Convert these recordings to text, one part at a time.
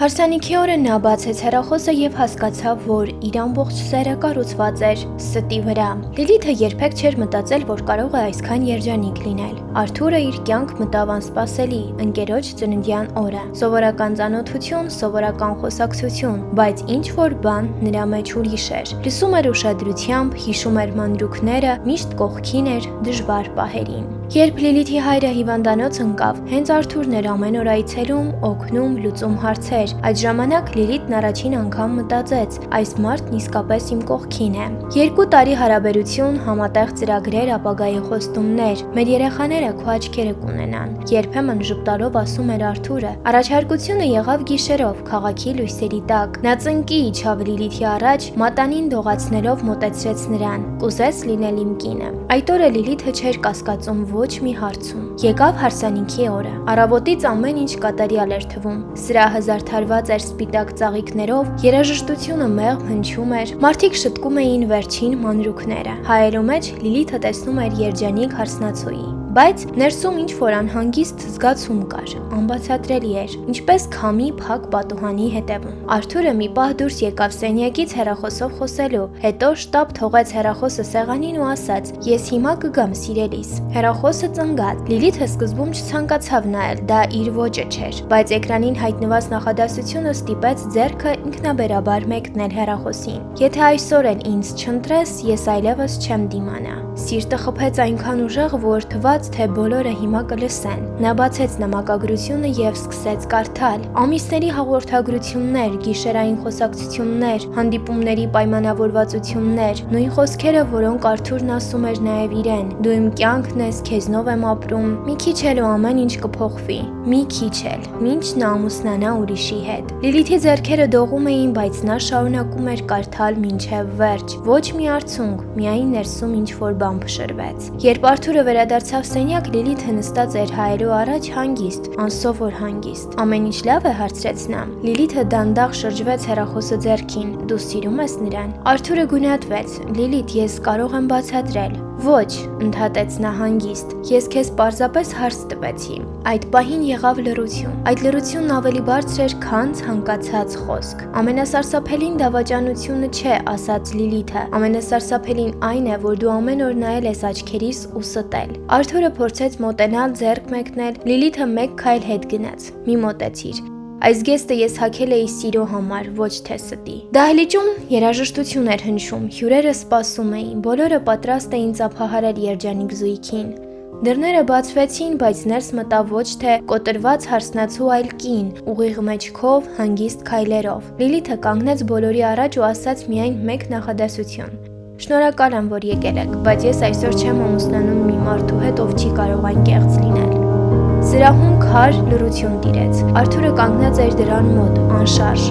Հարսանիքի օրը նա բացեց հեռախոսը եւ հասկացավ, որ իր ամբողջ սերը կառուցված էր ստի վրա։ Լիլիթը երբեք չէր մտածել, որ կարող է այսքան երջանիկ լինել։ Արթուրը իր կյանք մտավ անսպասելի, ընկերոջ ծննդյան օրը։ Սովորական ծանոթություն, սովորական խոսակցություն, բայց ինչ որ բան նրա մեջ ուրիշ էր։ Լսում էր ուշադրությամբ, հիշում էր մանրուքները, միշտ կողքին էր դժվար պահերին։ Երբ Լիլիթի հայրը հիվանդանոց ընկավ, հենց Արթուրն էր ամեն օր այցելում, օգնում, լուծում հարցեր։ Այդ ժամանակ Լիլիթն առաջին անգամ մտածեց. այս մարդն իսկապես իմ կողքին է։ 2 տարի հարաբերություն, համատեղ ծրագրեր, ապագայի խոստումներ։ Մեր երեխաները քո աչքերը կունենան։ Երբեմն ժպտալով ասում էր Արթուրը։ Առաջարկությունը եղավ գիշերով, քաղաքի լույսերի տակ։ Նա ծնկի իջավ Լիլիթի առաջ, մատանին դողացնելով մոտեցրեց նրան։ Կուզես լինել իմ կինը։ Այդ օրը Լիլիթը չէր կասկածում ոչ մի հարցում։ Եկավ հարսանիքի օրը։ Առավոտից ամեն ինչ կատարյալ էր թվում։ Սրահը զարդարված էր սպիտակ ծաղիկներով, երաժշտությունը մեղմ հնչում էր, մարդիկ շտկում էին վերջին մանրուքները։ Հայելու մեջ Լիլիթը տեսնում էր երջանիկ հարսնացուի։ Բայց ներսում ինչ որ անհանգիստ զգացում կար, անբացատրելի էր, ինչպես քամի փակ պատուհանի հետևում։ Արթուրը մի պահ դուրս եկավ սենյակից հեռախոսով խոսելու, հետո շտապ թողեց հեռախոսը սեղանին ու ասաց. «Ես հիմա կգամ, սիրելիս»։ Հեռախոսը ծնգաց։ Լիլիթը սկզբում չցանկացավ նայել, դա իր ոճը չէր, բայց էկրանին հայտնված նախադասությունը ստիպեց ձեռքը ինքնաբերաբար մեկնել հեռախոսին։ Եթե այսօր էլ ինձ չընտրես, ես այլևս չեմ դիմանա։ Սիրտը խփեց այնքան ուժեղ, որ թվաց, թե բոլորը հիմա կլսեն։ Նա բացեց նամակագրությունը եւ սկսեց կարդալ։ Ամիսների հաղորդագրություններ, գիշերային խոսակցություններ, հանդիպումների պայմանավորվածություններ, նույն խոսքերը, որոնք Արթուրն ասում էր նաեւ իրեն։ Դու իմ կյանքն ես, քեզնով եմ ապրում։ Մի քիչ էլ ու ամեն ինչ կփոխվի։ Մի քիչ էլ, մինչ նա ամուսնանա ուրիշի հետ։ Լիլիթի ձեռքերը դողում էին, բայց նա շարունակում էր կարդալ մինչև վերջ։ Ոչ մի արցունք, միայն ներսում ինչ որ բան փշրվեց։ Երբ Արթուրը վերադարձավ սենյակ, Լիլիթը նստած էր հայելու առաջ հանգիստ, անսովոր հանգիստ։ Ամեն ինչ լավ է, հարցրեց նա։ Լիլիթը դանդաղ շրջվեց հեռախոսը ձեռքին։ Դու սիրում ես նրան։ Արթուրը գունատվեց։ Լիլիթ, ես կարող եմ բացատրել։ Ոչ, ընդհատեց նա հանգիստ։ Ես քեզ պարզապես հարց տվեցի։ Այդ պահին եղավ լռություն։ Այդ լռությունն ավելի բարձր էր, քան ցանկացած խոսք։ Ամենասարսափելին դավաճանությունը չէ, ասաց Լիլիթը։ Ամենասարսափելին այն է, որ դու ամեն օր նայել ես աչքերիս ու ստել։ Արթուրը փորձեց մոտենալ, ձեռք մեկնել։ Լիլիթը մեկ քայլ հետ գնաց։ Մի մոտեցիր։ Այս գեստը ես հագել էի սիրո համար, ոչ թե ստի։ Դահլիճում երաժշտություն էր հնչում, հյուրերը սպասում էին, բոլորը պատրաստ էին ծափահարել երջանիկ զույգին։ Դռները բացվեցին, բայց ներս մտավ ոչ թե կոտրված հարսնացու, այլ կին, ուղիղ մեջքով, հանգիստ քայլերով։ Լիլիթը կանգնեց բոլորի առաջ ու ասաց միայն մեկ նախադասություն. Շնորհակալ եմ, որ եկել եք, բայց ես այսօր չեմ ամուսնանում մի մարդու հետ, ով չի կարող անկեղծ լինել։ Սրահում քար լռություն տիրեց։ Արթուրը կանգնած էր դրան մոտ, անշարժ։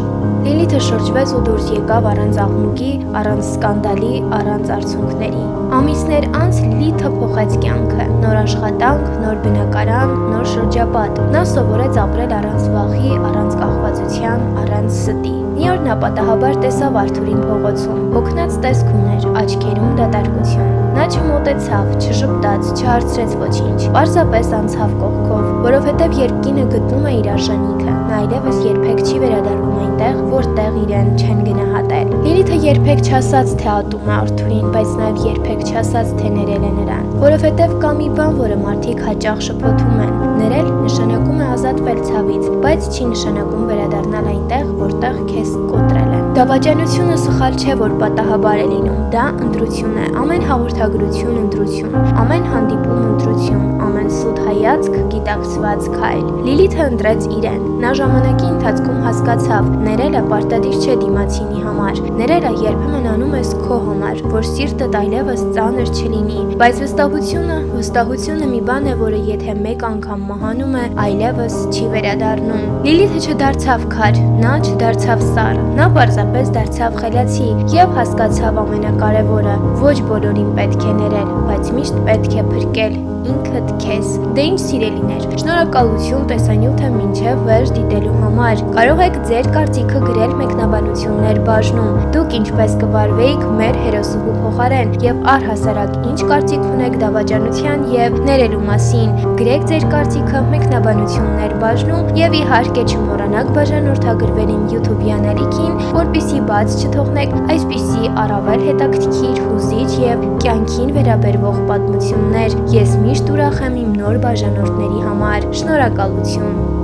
Լիլիթը շրջվեց ու դուրս եկավ առանց աղմուկի, առանց սկանդալի, առանց արցունքների։ Ամիսներ անց Լիլիթը փոխեց կյանքը։ Նոր աշխատանք, նոր բնակարան, նոր շրջապատ։ Նա սովորեց ապրել առանց վախի, առանց կախվածության, առանց ստի։ Մի օր նա պատահաբար տեսավ Արթուրին փողոցում։ Հոգնած տեսք ուներ, աչքերում դատարկություն։ Նա չմոտեցավ, չժպտաց, չհարցրեց ոչինչ։ Պարզապես անցավ կողքով, որովհետև երբ կինը գտնում է իր արժանիքը, նա այլևս երբեք չի վերադառնում այնտեղ, որտեղ իրեն չեն գնահատել։ Լիլիթը երբեք չասաց, թե ատում է Արթուրին, բայց նաև երբեք չասաց, թե ներել է նրան, որովհետև կա մի բան, որը մարդիկ հաճախ շփոթում են։ Ներել նշանակում է ազատվել ցավից, բայց չի նշանակում վերադառնալ այնտեղ, որտեղ քեզ կոտրել են։ Դավաճանությունը սխալ չէ, որ պատահաբար է լինում, դա ընտրություն է։ Ամեն հաղորդագրություն ընտրություն, ամեն հանդիպում ընտրություն, ամեն սուտ հայացք գիտակցված քայլ։ Լիլիթը ընտրեց իրեն։ Նա ժամանակի ընթացքում հասկացավ, ներելը պարտադիր չէ դիմացինի համար։ Ներելը երբեմն անում ես քո համար, որ սիրտդ այլևս ծանր չլինի, բայց վստահությունը մի բան է, որը եթե մեկ անգամ մահանում է, այլևս չի վերադառնում։ Լիլիթը չդարձավ քար, նա չդարձավ սառը, նա պարզապես դարձավ խելացի եւ հասկացավ ամենակարևորը՝ ոչ բոլորին պետք է ներել, բայց միշտ պետք է փրկել ինքդ քեզ։ Դե ինչ սիրելիներ, շնորհակալություն տեսանյութը մինչև վերջ դիտելու համար։ Կարող եք ձեր կարծիքը գրել մեկնաբանություններ բաժնում։ Դուք ինչպես կվարվեիք մեր հերոսուհու փոխարեն եւ առհասարակ ինչ կարծիք ունեք դավաճանության եւ ներելու մասին։ Գրեք ձեր կարծիքը մեկնաբանություններ բաժնում եւ իհարկե չմոռանաք բաժանորդագրվել իմ YouTube-յան ալիքին, որպեսզի բաց չթողնեք այսպիսի առավել հետաքրքիր, հուզիչ եւ կյանքին վերաբերվող պատմություններ։ Ես միշտ ուրախ եմ իմ նոր բաժանորդների համար։ Շնորհակալություն։